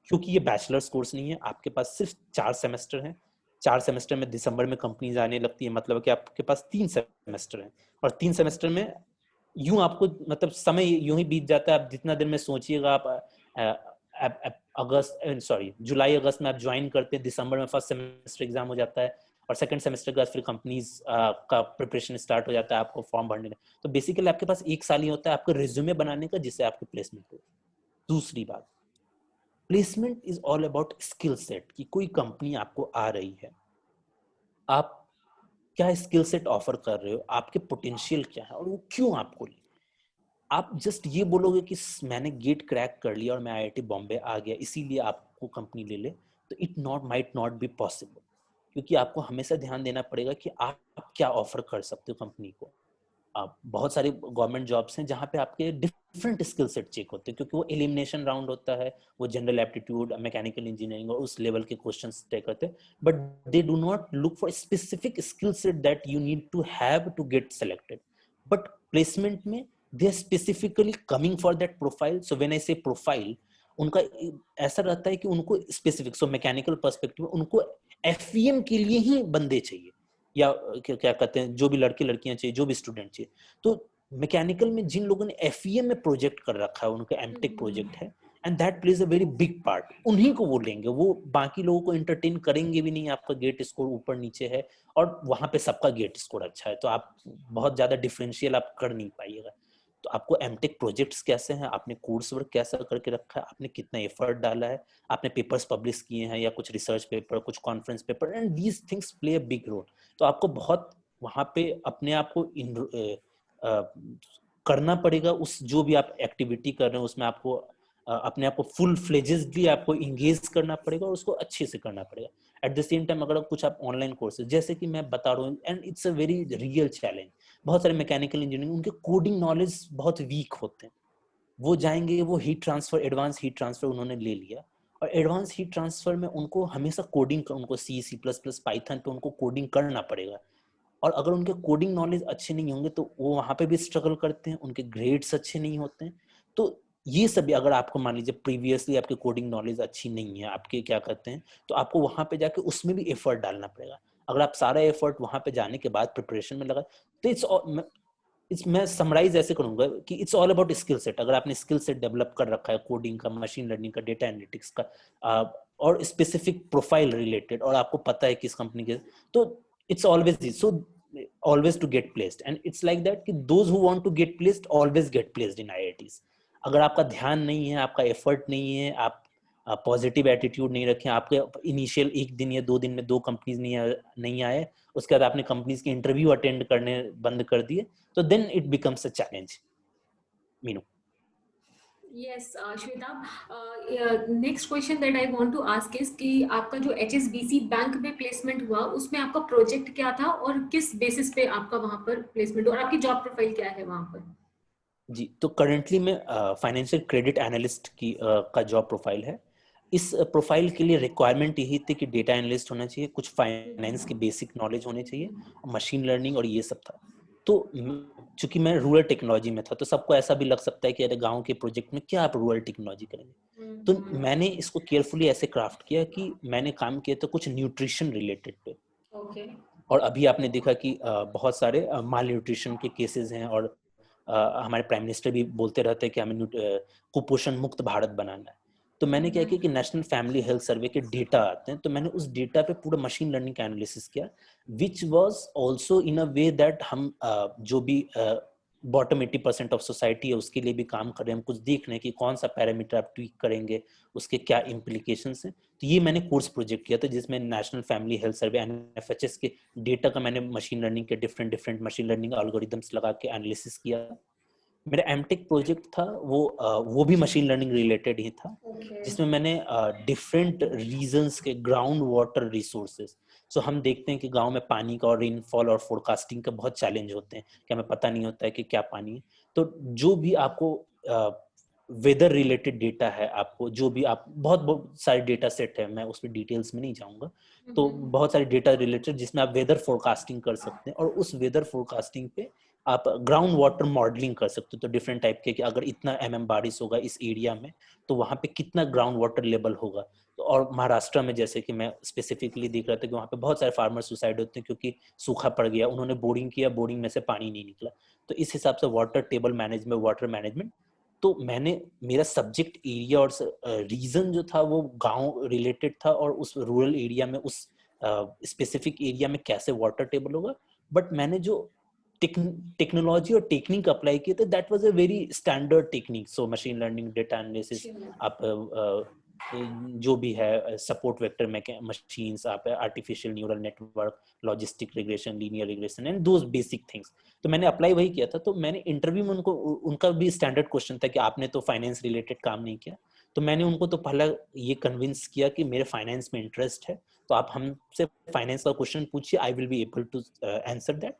क्योंकि ये बैचलर्स कोर्स नहीं है, आपके पास सिर्फ 4 सेमेस्टर हैं। 4 सेमेस्टर में दिसंबर में कंपनीज आने लगती है, मतलब कि आपके पास 3 सेमेस्टर हैं, और 3 सेमेस्टर में यूं आपको, मतलब समय यूं ही बीत जाता है। आप जितना देर में सोचिएगा, आप जुलाई अगस्त में आप ज्वाइन करते हैं, दिसंबर में फर्स्ट सेमेस्टर एग्जाम हो जाता है और सेकंड सेमेस्टर के बाद फिर कंपनीज का प्रिपरेशन स्टार्ट हो जाता है आपको फॉर्म भरने का। तो बेसिकली आपके पास 1 साल ही होता है आपका रिज्यूमे बनाने का जिससे आपकी प्लेसमेंट हो। दूसरी बात, placement is all about skill set, कि कोई कंपनी आपको आ रही है, आप क्या स्किल सेट ऑफर कर रहे हो, आपके पोटेंशियल क्या है और वो क्यों आपको ले। आप जस्ट ये बोलोगे कि मैंने गेट क्रैक कर लिया और मैं आईआईटी बॉम्बे आ गया इसीलिए आपको कंपनी ले ले, तो it not might not be possible, क्योंकि आपको हमेशा ध्यान देना पड़ेगा कि आप क्या ऑफर कर सकते हो कंपनी को। आप बहुत सारे गवर्नमेंट जॉब्स हैं जहाँ पे आपके डिफरेंट स्किल सेट चेक होते हैं, क्योंकि वो एलिमिनेशन राउंड होता है, वो जनरल एप्टीट्यूड, मैकेनिकल इंजीनियरिंग और उस लेवल के क्वेश्चंस तय करते हैं, but they do not look for specific skill set that you need to have to get selected. But placement में they are specifically coming for that profile. So when I say profile, उनका ऐसा रहता है कि उनको specific, so mechanical perspective में उनको FEM के लिए ही बंदे चाहिए, या क्या कहते हैं, जो भी लड़के लड़कियां चाहिए, जो भी स्टूडेंट चाहिए। तो मैकेनिकल में जिन लोगों ने एफईएम में प्रोजेक्ट कर रखा है, उनका एमटेक प्रोजेक्ट है, and that plays a very big part, उन्हीं को वो लेंगे, वो बाकी लोगों को एंटरटेन करेंगे भी नहीं। आपका गेट स्कोर ऊपर नीचे है और वहां पे सबका गेट स्कोर अच्छा है, तो आप बहुत ज्यादा डिफरेंशियल आप कर नहीं पाइएगा। तो आपको एमटेक प्रोजेक्ट्स कैसे हैं, आपने कोर्स वर्क कैसा करके रखा है, आपने कितना एफर्ट डाला है, आपने पेपर्स पब्लिश किए हैं या कुछ रिसर्च पेपर, कुछ conference paper, and these things play a big role. तो आपको बहुत वहां पे अपने आप को करना पड़ेगा, उस जो भी आप एक्टिविटी कर रहे हैं उसमें आपको अपने आप को फुल फ्लेजेडली आपको इंगेज करना पड़ेगा और उसको अच्छे से करना पड़ेगा। एट द सेम टाइम अगर कुछ आप ऑनलाइन कोर्सेज, जैसे कि मैं बता रहा हूँ, and it's a very real challenge, बहुत सारे मैकेनिकल इंजीनियरिंग उनके कोडिंग नॉलेज बहुत वीक होते हैं। वो जाएंगे, वो heat transfer, advance heat transfer उन्होंने ले लिया, और एडवांस हीट ट्रांसफर में उनको हमेशा कोडिंग, उनको सी प्लस प्लस पाइथन पे उनको कोडिंग करना पड़ेगा। और अगर उनके कोडिंग नॉलेज अच्छे नहीं होंगे तो वो वहां पे भी स्ट्रगल करते हैं, उनके ग्रेड्स अच्छे नहीं होते हैं। तो ये सभी, अगर आपको मान लीजिए प्रीवियसली आपकी कोडिंग नॉलेज अच्छी नहीं है, आपके क्या कहते हैं, तो आपको वहां पे जाके उसमें भी एफर्ट डालना पड़ेगा। अगर आप सारा एफर्ट वहां पे जाने के बाद प्रिपरेशन में लगा, तो मैं समराइज ऐसे करूंगा कि it's all about skill set. अगर आपने स्किल सेट डेवलप कर रखा है कोडिंग का, मशीन लर्निंग का, डेटा एनालिटिक्स का, और स्पेसिफिक प्रोफाइल रिलेटेड, और आपको पता है किस कंपनी के, तो it's always to get placed, and it's like that कि those who want to get placed always get placed in IITs। अगर आपका ध्यान नहीं है, आपका एफर्ट नहीं है, आप पॉजिटिव एटीट्यूड नहीं रखें, आपके इनिशियल 1 दिन या 2 दिन में 2 कंपनीज नहीं आए, उसके बाद आपने कंपनीज के इंटरव्यू अटेंड करने बंद कर दिए, तो then it becomes a challenge. Meenu. Yes, Shweta. Next question that I want to ask is कि आपका जो HSBC बैंक में प्लेसमेंट हुआ, उसमें आपका प्रोजेक्ट क्या था और किस बेसिस पे आपका वहां पर प्लेसमेंट, और आपकी जॉब प्रोफाइल क्या है वहां पर? जी, तो करेंटली में फाइनेंशियल क्रेडिट एनालिस्ट की का जॉब प्रोफाइल है। इस प्रोफाइल के लिए रिक्वायरमेंट यही थी कि डेटा एनालिस्ट होना चाहिए, कुछ फाइनेंस की बेसिक नॉलेज होने चाहिए, मशीन लर्निंग और ये सब था। तो चूंकि मैं रूरल टेक्नोलॉजी में था, तो सबको ऐसा भी लग सकता है कि अरे गांव के प्रोजेक्ट में क्या आप रूरल टेक्नोलॉजी करेंगे। तो मैंने इसको केयरफुली ऐसे क्राफ्ट किया कि मैंने काम किया था कुछ न्यूट्रिशन रिलेटेड पे। और अभी आपने देखा कि बहुत सारे माल न्यूट्रिशन के केसेस हैं, और हमारे प्राइम मिनिस्टर भी बोलते रहते हैं कि हमें कुपोषण मुक्त भारत बनाना है। तो मैंने क्या किया कि नेशनल फैमिली हेल्थ सर्वे के डेटा आते हैं, तो मैंने उस डेटा पे पूरा मशीन लर्निंग का एनालिसिस किया, which was also in a way that हम जो भी बॉटम 80% ऑफ सोसाइटी है उसके लिए भी काम कर रहे हैं, हम कुछ देख रहे हैं कि कौन सा पैरामीटर आप ट्वीक करेंगे, उसके क्या इम्प्लीकेशंस हैं। तो ये मैंने कोर्स प्रोजेक्ट किया था जिसमें national family health survey NFHS के डेटा का मैंने मशीन लर्निंग के डिफरेंट मशीन लर्निंग एल्गोरिथम्स लगा के एनालिसिस किया। मेरा एमटेक प्रोजेक्ट था वो भी मशीन लर्निंग रिलेटेड ही था, जिसमें मैंने डिफरेंट रीजंस के ग्राउंड वाटर रिसोर्सेज, सो हम देखते हैं कि गांव में पानी का और रेनफॉल और फोरकास्टिंग का बहुत चैलेंज होते हैं कि हमें पता नहीं होता है कि क्या पानी है। तो जो भी आपको वेदर रिलेटेड डेटा है, आपको जो भी आप बहुत सारे डेटा सेट है, मैं उसमें डिटेल्स में नहीं जाऊंगा, तो बहुत सारे डेटा रिलेटेड जिसमें आप वेदर फोरकास्टिंग कर सकते हैं, और उस वेदर फोरकास्टिंग पे आप ग्राउंड वाटर मॉडलिंग कर सकते हो। तो डिफरेंट टाइप के कि अगर इतना बारिश होगा इस एरिया में तो वहां पे कितना ग्राउंड वाटर लेवल होगा। तो और महाराष्ट्र में जैसे कि मैं स्पेसिफिकली देख रहा था कि वहां पे बहुत सारे फार्मर सुसाइड होते हैं क्योंकि सूखा पड़ गया, उन्होंने बोरिंग किया, बोरिंग में से पानी नहीं निकला। तो इस हिसाब से water table management, water management तो मैंने मेरा सब्जेक्ट एरिया और रीजन जो था वो गांव रिलेटेड था, और उस रूरल एरिया में उस स्पेसिफिक एरिया में कैसे वाटर टेबल होगा, बट मैंने जो टेक्नोलॉजी और टेक्निक अप्लाई किए थे that was a very standard technique. So machine learning, data analysis, आप जो भी है सपोर्ट वेक्टर मशीन्स, आप artificial neural network, logistic regression, linear regression and those basic things. तो मैंने अप्लाई वही किया था। तो मैंने इंटरव्यू में उनको, उनका भी स्टैंडर्ड क्वेश्चन था कि आपने तो फाइनेंस रिलेटेड काम नहीं किया। तो मैंने उनको तो पहला ये कन्विंस किया कि मेरे फाइनेंस में इंटरेस्ट है, तो आप हमसे फाइनेंस का क्वेश्चन पूछिए, I will be able to answer that.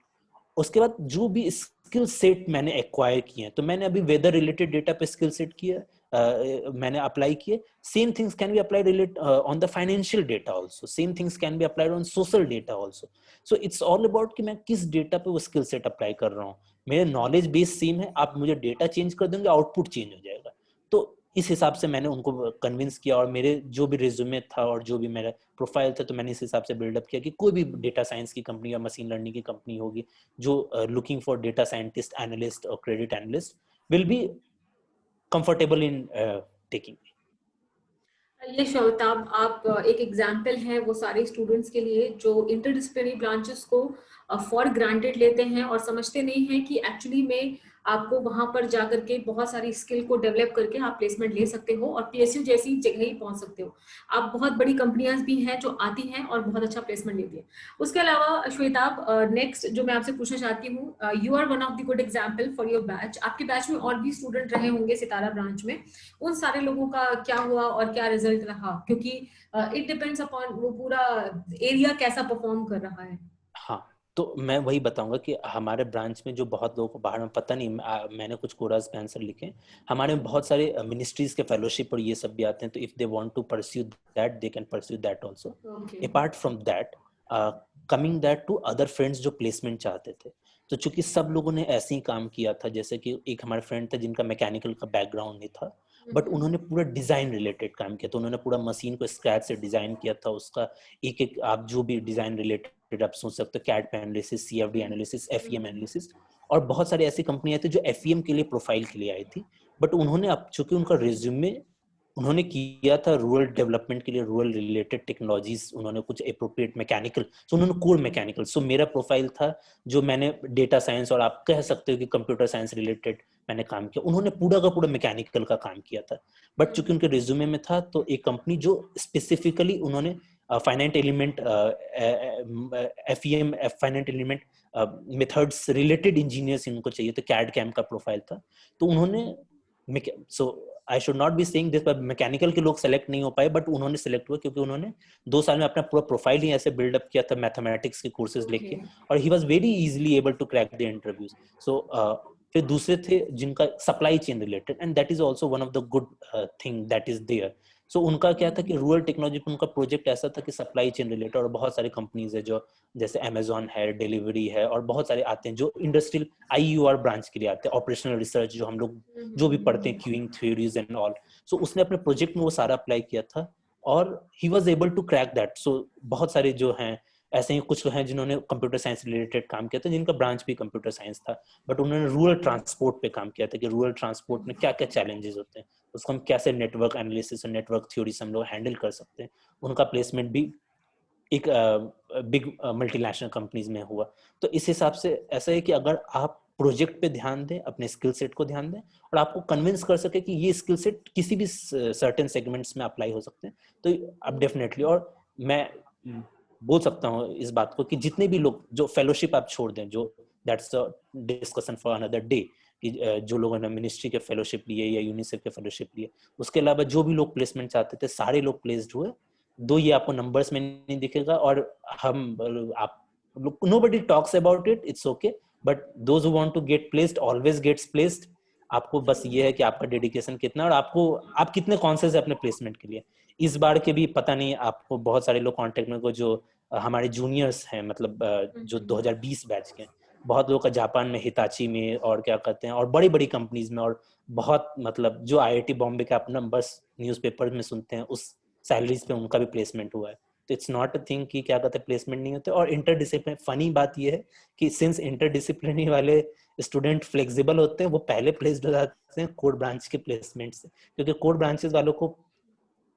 उसके बाद जो भी स्किल सेट मैंने एक्वायर किए हैं, तो मैंने अभी वेदर रिलेटेड डेटा पे स्किल सेट किया, मैंने अप्लाई किए। Same things can be applied relate on the financial data also, same things can be applied on social data also. So it's all about कि मैं किस डेटा पे वो skill set apply कर रहा हूँ। मेरे नॉलेज बेस सेम है, आप मुझे डेटा चेंज कर देंगे, आउटपुट चेंज हो जाएगा। तो इस हिसाब से मैंने उनको कन्विंस किया, और मेरे जो भी रिज्यूमे था और जो भी मेरा प्रोफाइल था, तो मैंने इस हिसाब से बिल्डअप किया कि कोई भी डेटा साइंस की कंपनी या मशीन लर्निंग की कंपनी होगी जो looking for data scientist, analyst और credit analyst will be comfortable in taking. ये शौताब, आप एक एग्जाम्पल है वो सारे स्टूडेंट्स के लिए जो इंटरडिसिप्लिनरी ब्रांचेस को फॉर ग्रांटेड लेते हैं और समझते नहीं हैं कि एक्चुअली में आपको वहां पर जाकर के बहुत सारी स्किल को डेवलप करके आप प्लेसमेंट ले सकते हो और पीएसयू जैसी जगह ही पहुंच सकते हो। आप बहुत बड़ी कंपनियां भी हैं जो आती हैं और बहुत अच्छा प्लेसमेंट लेती हैं। उसके अलावा श्वेताब, नेक्स्ट जो मैं आपसे पूछना चाहती हूँ, you are one of the good example for your batch. आपके बैच में और भी स्टूडेंट रहे होंगे सितारा ब्रांच में, उन सारे लोगों का क्या हुआ और क्या रिजल्ट रहा? क्योंकि इट डिपेंड्स अपॉन वो पूरा एरिया कैसा परफॉर्म कर रहा है। हाँ, तो मैं वही बताऊंगा कि हमारे ब्रांच में जो बहुत लोगों को बाहर में पता नहीं, मैंने कुछ कोरास पे आंसर लिखे। हमारे में बहुत सारे मिनिस्ट्रीज के फेलोशिप और ये सब भी आते हैं, तो if they want to pursue that they can pursue that also. Apart from that, coming that to other friends जो प्लेसमेंट चाहते थे, तो चूंकि सब लोगों ने ऐसे ही काम किया था, जैसे कि एक हमारे फ्रेंड थे जिनका मैकेनिकल का बैकग्राउंड नहीं था, बट उन्होंने पूरा डिजाइन रिलेटेड काम किया। तो उन्होंने पूरा मशीन को स्क्रैच से डिजाइन किया था, उसका एक एक आप जो भी डिजाइन रिलेटेड आप सोच सकते हो, कैड पे analysis, CFD analysis, FEM analysis. और बहुत सारी ऐसी कंपनियां थी जो एफईएम के लिए प्रोफाइल के लिए आई थी, बट उन्होंने, अब चूंकि उनका रिज्यूमे उन्होंने किया था रूरल डेवलपमेंट के लिए, रूरल रिलेटेड टेक्नोलॉजीज, उन्होंने कुछ अप्रोप्रिएट मैकेनिकल, सो उन्होंने कोर मैकेनिकल, सो मेरा प्रोफाइल था जो मैंने डेटा साइंस और आप कह सकते हो कि कंप्यूटर साइंस रिलेटेड मैंने काम किया, उन्होंने पूरा का पूरा मैकेनिकल का काम किया था। बट चूंकि उनके रिज्यूमे में था, तो एक कंपनी जो स्पेसिफिकली उन्होंने finite element, FEM, finite element methods related engineers इनको चाहिए, तो कैड कैम का प्रोफाइल था। तो उन्होंने, so I should not be saying this, but mechanical के लोग सेलेक्ट नहीं हो पाए, बट उन्होंने सेलेक्ट हुआ क्योंकि उन्होंने 2 साल में अपना पूरा प्रोफाइल ही ऐसे बिल्डअप किया था मैथमेटिक्स के कोर्सेज लेके, और he was very easily able to crack the interviews. So फिर दूसरे थे जिनका supply chain related, and that is also one of the good thing that is there. So उनका क्या था कि रूरल टेक्नोलॉजी पर उनका प्रोजेक्ट ऐसा था कि सप्लाई चेन रिलेटेड, और बहुत सारी कंपनीज है जो जैसे अमेजोन है, डिलीवरी है, और बहुत सारे आते हैं जो इंडस्ट्रियल आईयूआर ब्रांच के लिए आते हैं, ऑपरेशनल रिसर्च जो हम लोग जो भी पढ़ते हैं, क्यूइंग थ्योरीज एंड ऑल। सो उसने अपने प्रोजेक्ट में वो सारा अप्लाई किया था, और he was able to crack that. So बहुत सारे जो हैं ऐसे ही कुछ हैं जिन्होंने कंप्यूटर साइंस रिलेटेड काम किया था, जिनका ब्रांच भी कंप्यूटर साइंस था, बट उन्होंने रूरल ट्रांसपोर्ट पे काम किया था कि रूरल ट्रांसपोर्ट में क्या क्या चैलेंजेस होते हैं, उसको हम कैसे नेटवर्क एनालिसिस और नेटवर्क थ्योरी से हम लोग हैंडल कर सकते हैं। उनका प्लेसमेंट भी एक बिग मल्टीनेशनल कंपनीज में हुआ। तो इस हिसाब से ऐसा है कि अगर आप प्रोजेक्ट पे ध्यान दें, अपने स्किल सेट को ध्यान दें, और आपको कन्विंस कर सके कि ये स्किल सेट किसी भी सर्टेन सेगमेंट्स में अप्लाई हो सकते हैं, तो आप डेफिनेटली, और मैं बोल सकता हूँ इस बात को कि जितने भी लोग जो फेलोशिप आप छोड़ दें, जो that's a discussion for another day, कि जो लोगों ने मिनिस्ट्री के फेलोशिप लिए या यूनिसेफ के फेलोशिप लिए, उसके अलावा जो भी लोग प्लेसमेंट चाहते थे सारे लोग प्लेस्ड हुए। दो ये आपको नंबर्स में नहीं दिखेगा, और हम आप nobody talks about it, it's okay, but those who want to get placed always gets placed। आपको बस ये है कि आपका डेडिकेशन कितना, और आपको आप कितने कॉन्शियस है अपने प्लेसमेंट के लिए। इस बार के भी पता नहीं, आपको बहुत सारे लोग कांटेक्ट में को जो हमारे जूनियर्स हैं, मतलब जो 2020 बैच के, बहुत लोग का जापान में, हिताची में, और क्या कहते हैं, और बड़ी बड़ी कंपनीज में, और बहुत मतलब जो आईआईटी बॉम्बे का अपना बस न्यूज़पेपर में सुनते हैं उस सैलरीज पे उनका भी प्लेसमेंट हुआ है। तो इट्स नॉट अ थिंग कि क्या कहते हैं प्लेसमेंट नहीं होते। और इंटरडिसिप्लिन, फनी बात ये है कि सिंस इंटरडिसिप्लिनरी वाले स्टूडेंट फ्लेक्सिबल होते हैं, वो पहले प्लेस्ड हो जाते हैं कोड ब्रांच के प्लेसमेंट से, क्योंकि कोड ब्रांचेस वालों को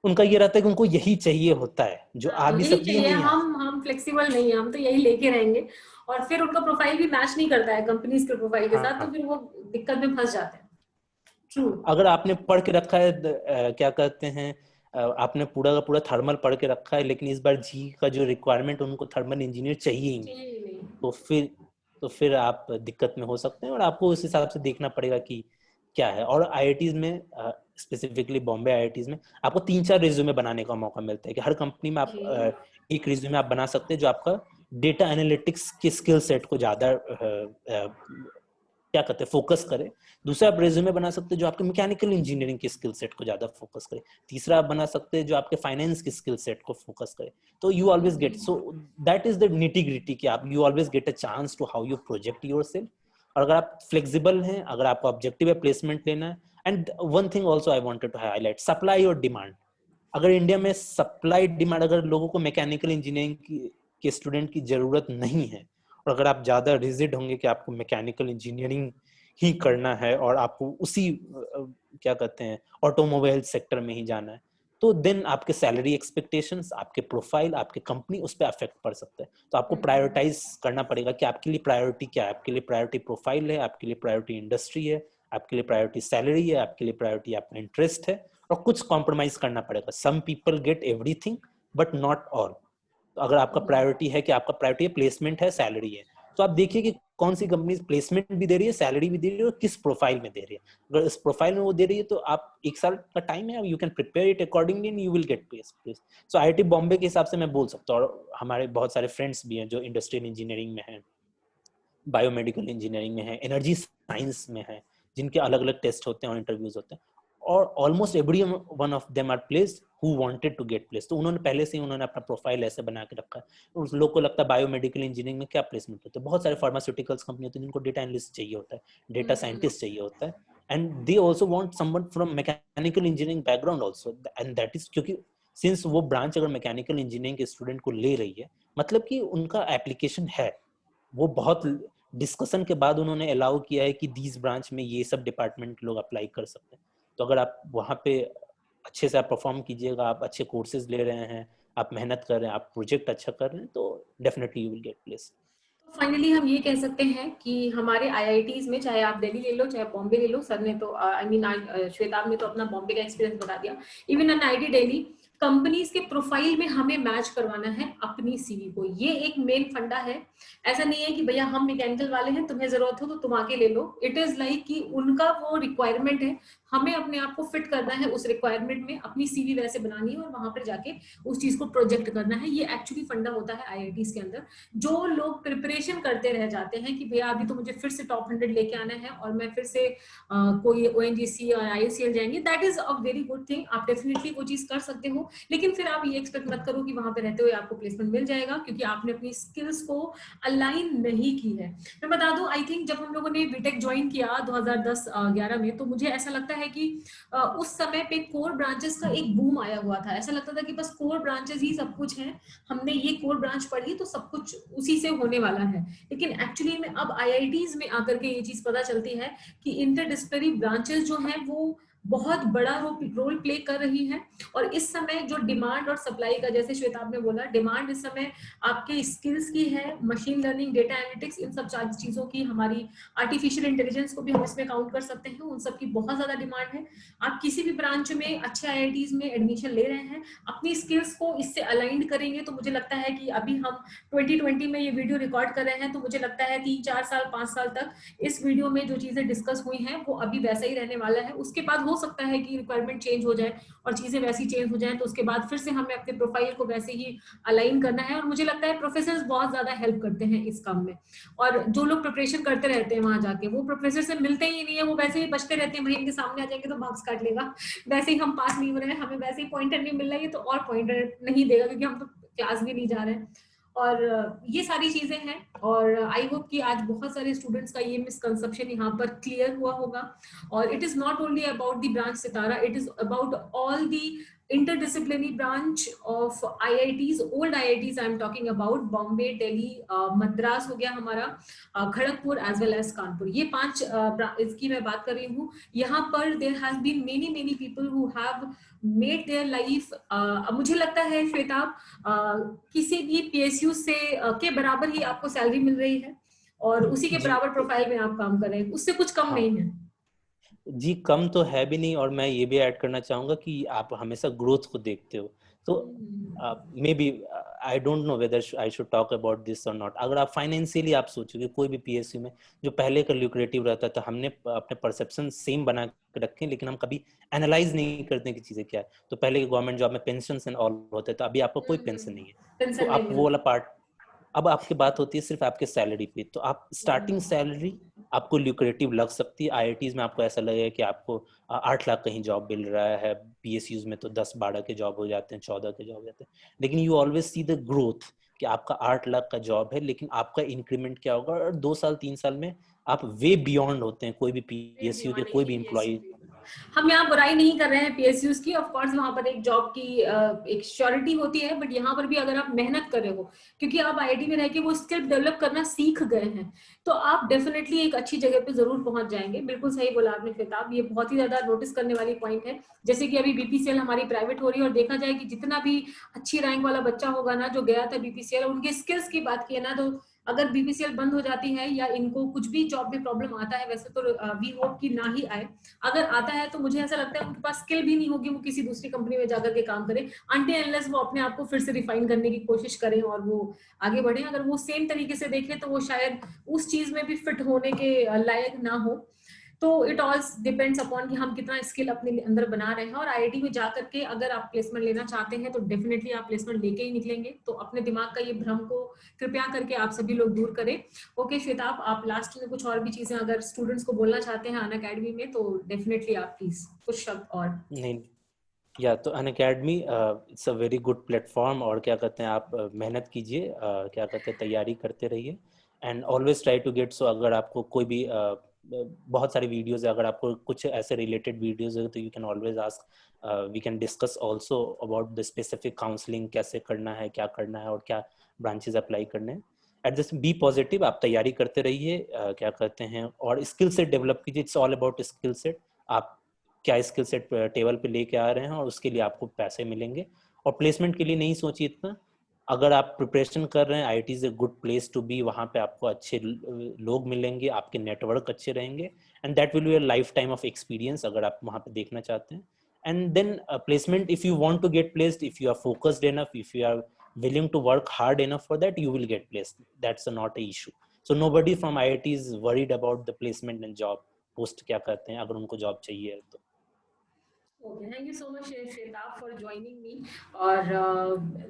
उनका ये रहता है कि उनको यही चाहिए होता है, जो आ भी यही सकती है चाहिए, नहीं आ। हम फ्लेक्सिबल नहीं है, हम तो यही लेके रहेंगे। और फिर उनका प्रोफाइल भी मैच नहीं करता है कंपनीज के प्रोफाइल के साथ, तो हाँ, फिर वो दिक्कत में फंस जाते हैं। ट्रू। अगर आपने पढ़ के रखा है क्या कहते हैं आपने पूरा का पूरा थर्मल पढ़ के रखा है, लेकिन इस बार जी का जो रिक्वायरमेंट, उनको थर्मल इंजीनियर चाहिए ही नहीं, चाहिए ही नहीं। तो फिर आप दिक्कत में हो सकते हैं। और आपको उस हिसाब से देखना पड़ेगा कि क्या है। और आईआईटीज में, स्पेसिफिकली बॉम्बे आईआईटीज में, आपको 3-4 रिज्यूमे बनाने का मौका मिलता है कि हर कंपनी में आप एक रिज्यूमे आप बना सकते हैं जो आपका डेटा एनालिटिक्स के स्किल सेट को ज्यादा क्या कहते हैं फोकस करे। दूसरा आप रेज्यूमे बना सकते हैं जो आपके मैकेनिकल इंजीनियरिंग के स्किल सेट को ज्यादा फोकस करे। तीसरा आप बना सकते हैं जो आपके फाइनेंस के स्किल सेट को फोकस करे। तो you always get, so that is the nitty gritty कि आप you always get a chance to how you project yourself. और अगर आप फ्लेक्सिबल हैं, अगर आपका ऑब्जेक्टिव है प्लेसमेंट लेना है, and one thing also I wanted to highlight, supply और डिमांड। अगर इंडिया में सप्लाई डिमांड, अगर लोगों को मैकेनिकल इंजीनियरिंग के स्टूडेंट की जरूरत नहीं है, और अगर आप ज्यादा रिजिड होंगे कि आपको मैकेनिकल इंजीनियरिंग ही करना है और आपको उसी क्या कहते हैं ऑटोमोबाइल सेक्टर में ही जाना है, तो देन आपके सैलरी एक्सपेक्टेशंस, आपके प्रोफाइल, आपके कंपनी, उस पर अफेक्ट पड़ सकता है। तो आपको प्रायोरिटाइज करना पड़ेगा कि आपके लिए प्रायोरिटी क्या है। आपके लिए प्रायोरिटी प्रोफाइल है, आपके लिए प्रायोरिटी इंडस्ट्री है, आपके लिए प्रायोरिटी सैलरी है, आपके लिए प्रायोरिटी आपका इंटरेस्ट है, और कुछ कॉम्प्रोमाइज करना पड़ेगा। Some people get everything but not all. तो अगर आपका प्रायोरिटी है कि आपका प्रायोरिटी प्लेसमेंट है, सैलरी है, तो आप देखिए कि कौन सी कंपनी प्लेसमेंट भी दे रही है, सैलरी भी दे रही है, और किस प्रोफाइल में दे रही है। अगर इस प्रोफाइल में वो दे रही है तो आप 1 साल का टाइम है, you can prepare it accordingly and you will get place. So IIT Bombay के हिसाब से मैं बोल सकता हूँ, और हमारे बहुत सारे फ्रेंड्स भी हैं जो इंडस्ट्रियल इंजीनियरिंग में हैं, बायोमेडिकल इंजीनियरिंग में है, एनर्जी साइंस में है, जिनके अलग अलग टेस्ट होते हैं और इंटरव्यूज होते हैं, और almost every one of them are placed who wanted to get place. तो उन्होंने पहले से ही उन्होंने अपना प्रोफाइल ऐसे बना के रखा है। उस लोग को लगता है बायोमेडिकल इंजीनियरिंग में क्या प्लेसमेंट होते हैं, बहुत सारे फार्मास्यूटिकल्स कंपनी होती है जिनको डेटा एनालिस्ट चाहिए होता है, डेटा साइंटिस्ट चाहिए होता है, and they also want someone from mechanical engineering background also, and that is क्योंकि सिंस वो ब्रांच अगर मैकेनिकल इंजीनियरिंग के स्टूडेंट को ले रही है, मतलब कि उनका एप्लीकेशन है। वो बहुत डिस्कशन के बाद उन्होंने अलाउ किया है कि दीज ब्रांच में ये सब डिपार्टमेंट लोग अप्लाई कर सकते हैं। तो अगर आप वहाँ पे अच्छे से आप परफॉर्म कीजिएगा, आप अच्छे कोर्सेज ले रहे हैं, आप मेहनत कर रहे हैं, आप प्रोजेक्ट अच्छा कर रहे हैं, तो definitely you will get place. Finally हम ये कह सकते हैं कि हमारे आईआईटीज में, चाहे आप दिल्ली ले लो चाहे बॉम्बे ले लो, सर ने तो आई मीन श्वेताब ने तो अपना बॉम्बे का एक्सपीरियंस बता दिया, even an IIT Delhi, companies के प्रोफाइल में हमें मैच करवाना है अपनी सीवी को। ये एक मेन फंडा है। ऐसा नहीं है कि भैया हम मैकेनिकल वाले हैं, तुम्हें जरूरत हो तो तुम आके ले लो। इट इज लाइक कि उनका वो रिक्वायरमेंट है, हमें अपने आप को फिट करना है उस रिक्वायरमेंट में, अपनी सीवी वैसे बनानी है और वहां पर जाके उस चीज को प्रोजेक्ट करना है। ये एक्चुअली फंडा होता है आईआईटीज के अंदर। जो लोग प्रिपरेशन करते रह जाते हैं कि भैया अभी तो मुझे फिर से टॉप 100 लेके आना है और मैं फिर से कोई ओएनजीसी और आईएससीएल जाएंगे, that is a very good thing, आप डेफिनेटली वो चीज कर सकते हो। लेकिन फिर आप ये एक्सपेक्ट मत करो कि वहां पे रहते हुए आपको प्लेसमेंट मिल जाएगा, क्योंकि आपने अपनी स्किल्स को अलाइन नहीं की है। मैं बता दूं, आई थिंक जब हम लोगों ने बीटेक ज्वाइन किया 2010-11 में, तो मुझे ऐसा लगता है कि उस समय पे कोर ब्रांचेस का एक बूम आया हुआ था। ऐसा लगता था कि बस कोर ब्रांचेस ही सब कुछ है, हमने ये कोर ब्रांच पढ़ी तो सब कुछ उसी से होने वाला है। लेकिन एक्चुअली में अब आईआईटीज में आकर के ये चीज पता चलती है कि इंटरडिसिप्लिनरी ब्रांचेस जो हैं वो बहुत बड़ा रोल प्ले कर रही है। और इस समय जो डिमांड और सप्लाई का, जैसे श्वेताब ने बोला, डिमांड इस समय आपके स्किल्स की है, मशीन लर्निंग, डेटा एनालिटिक्स, इन सब चीजों की, हमारी आर्टिफिशियल इंटेलिजेंस को भी हम इसमें काउंट कर सकते हैं, उन सब की बहुत ज्यादा डिमांड है। आप किसी भी ब्रांच में अच्छे आईआईटीज में एडमिशन ले रहे हैं, अपनी स्किल्स को इससे अलाइंड करेंगे, तो मुझे लगता है कि अभी हम 2020 में ये वीडियो रिकॉर्ड कर रहे हैं, तो मुझे लगता है 3-4 साल 5 साल तक इस वीडियो में जो चीजें डिस्कस हुई हैं वो अभी वैसा ही रहने वाला है। उसके बाद हो सकता है कि रिक्वायरमेंट चेंज हो जाए और चीजें वैसी चेंज हो जाए, तो उसके बाद फिर से हमें अपने प्रोफाइल को वैसे ही अलाइन करना है। और मुझे लगता है प्रोफेसर बहुत ज्यादा हेल्प करते हैं इस काम में। और जो लोग प्रिपरेशन करते रहते हैं वहां जाके, वो प्रोफेसर से मिलते ही नहीं है, वो वैसे ही बचते रहते हैं, भाई इनके सामने आ जाएंगे तो मार्क्स काट लेगा, वैसे ही हम पास नहीं हो रहे हैं, हमें वैसे ही पॉइंटर नहीं मिल रहा है, तो और पॉइंटर नहीं देगा क्योंकि हम तो क्लास भी नहीं जा रहे हैं। और ये सारी चीजें हैं। और आई होप कि आज बहुत सारे स्टूडेंट्स का ये मिसकंसेप्शन यहाँ पर क्लियर हुआ होगा। और it is not only about the branch Sitara, it is about all the interdisciplinary branch of IITs, old IITs I'm talking about, Bombay, Delhi, Madras हो गया हमारा, Kharagpur as well as Kanpur, ये 5 इसकी मैं बात कर रही हूँ। यहाँ पर there has been many people who have made their life, मुझे लगता है श्वेता किसी भी PSU से के बराबर ही आपको सैलरी मिल रही है और उसी के बराबर प्रोफाइल में आप काम कर रहे हैं, उससे कुछ कम नहीं है जी। कम तो है भी नहीं, और मैं ये भी ऐड करना चाहूंगा कि आप हमेशा ग्रोथ को देखते हो। तो maybe I don't know whether I should talk about this और नॉट। अगर आप फाइनेंशियली आप सोचोगे कोई भी PSU में जो पहले का ल्यूक्रेटिव रहता था, हमने अपने परसेप्शन सेम बना के रखे, लेकिन हम कभी एनालाइज नहीं करते कि चीजें क्या है। तो पहले के गवर्नमेंट जॉब में पेंशन एंड ऑल होते थे, अभी आपको कोई पेंशन नहीं है। तो आप वो वाला पार्ट, अब आपकी बात होती है सिर्फ आपके सैलरी पे। तो आप स्टार्टिंग सैलरी आपको ल्यूक्रेटिव लग सकती है। IITs में आपको ऐसा लगेगा कि आपको 8 लाख कहीं जॉब मिल रहा है, PSUs में तो 10-12 के जॉब हो जाते हैं, 14 के जॉब हो जाते हैं। लेकिन you always see the growth कि आपका 8 लाख का जॉब है, लेकिन आपका इंक्रीमेंट क्या होगा, और 2 साल 3 साल में आप वे बियॉन्ड होते हैं कोई भी PSU के कोई भी एम्प्लॉय। हम यहाँ बुराई नहीं कर रहे हैं PSUs की, ऑफ कोर्स वहां पर एक जॉब की एक श्योरिटी होती है, बट यहाँ पर भी अगर आप मेहनत कर रहे हो, क्योंकि आप IIT में रह के वो स्किल डेवलप करना सीख गए हैं, तो आप डेफिनेटली एक अच्छी जगह पे जरूर पहुंच जाएंगे। बिल्कुल सही बोला आपने श्वेताब, ये बहुत ही ज्यादा नोटिस करने वाली पॉइंट है। जैसे कि अभी BPCL हमारी प्राइवेट हो रही है, और देखा जाए कि जितना भी अच्छी रैंक वाला बच्चा होगा ना जो गया था BPCL, उनके स्किल्स की बात की है ना, तो अगर BPCL बंद हो जाती है या इनको कुछ भी जॉब में प्रॉब्लम आता है, वैसे तो वी होप कि ना ही आए, अगर आता है तो मुझे ऐसा लगता है उनके पास स्किल भी नहीं होगी, वो किसी दूसरी कंपनी में जाकर के काम करें, अनटिल अनलेस वो अपने आप को फिर से रिफाइन करने की कोशिश करें और वो आगे बढ़े। अगर वो सेम तरीके से देखें तो वो शायद उस चीज में भी फिट होने के लायक ना हो। तो इट ऑल डिपेंड्स अपॉन कि हम कितना स्किल अपने अंदर बना रहे हैं। और IIT में जाकर के अगर आप प्लेसमेंट लेना चाहते हैं तो डेफिनेटली आप प्लेसमेंट लेके ही निकलेंगे। तो अपने दिमाग का ये भ्रम को कृपया करके आप सभी लोग दूर करें। ओके श्वेताब, आप लास्ट में कुछ और भी चीजें अगर स्टूडेंट्स को बोलना चाहते हैं अनअकैडमी में, तो डेफिनेटली आप प्लीज कुछ शब्द और। नहीं या तो Unacademy it's a very good platform, और क्या कहते हैं आप मेहनत कीजिए, क्या कहते हैं तैयारी करते रहिए, and always try to get. So अगर आपको कोई भी बहुत सारी वीडियोस है, अगर आपको कुछ ऐसे रिलेटेड वीडियोस है तो you can always ask, we can discuss also about the specific counselling, कैसे करना है, क्या करना है, और क्या ब्रांचेस अप्लाई करने हैं। एट दिस बी पॉजिटिव, आप तैयारी करते रहिए, क्या कहते हैं, और स्किल सेट डेवलप कीजिए। It's all about skill set. आप क्या स्किल सेट टेबल पे लेके आ रहे हैं, और उसके लिए आपको पैसे मिलेंगे। और प्लेसमेंट के लिए नहीं सोचिए इतना, अगर आप प्रिपरेशन कर रहे हैं, IIT is a good place to be. वहाँ पे आपको अच्छे लोग मिलेंगे, आपके नेटवर्क अच्छे रहेंगे, and that will be a lifetime of experience अगर आप वहाँ पे देखना चाहते हैं। And then placement, if you want to get placed, if you are focused enough, if you are willing to work hard enough for that, you will get placed. That's not a issue. So nobody from IIT is worried about the placement and job post क्या करते हैं अगर उनको job चाहिए तो। Okay, thank you so much Shweta for joining me। और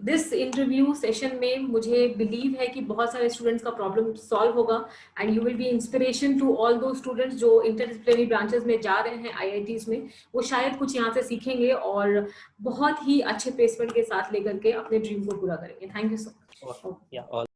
this interview session में मुझे believe है कि बहुत सारे students का problem solve होगा, and you will be inspiration to all those students जो interdisciplinary branches में जा रहे हैं IITs में। वो शायद कुछ यहाँ से सीखेंगे और बहुत ही अच्छे placement के साथ लेकर के अपने dream को पूरा करेंगे। Thank you so much। Yeah, all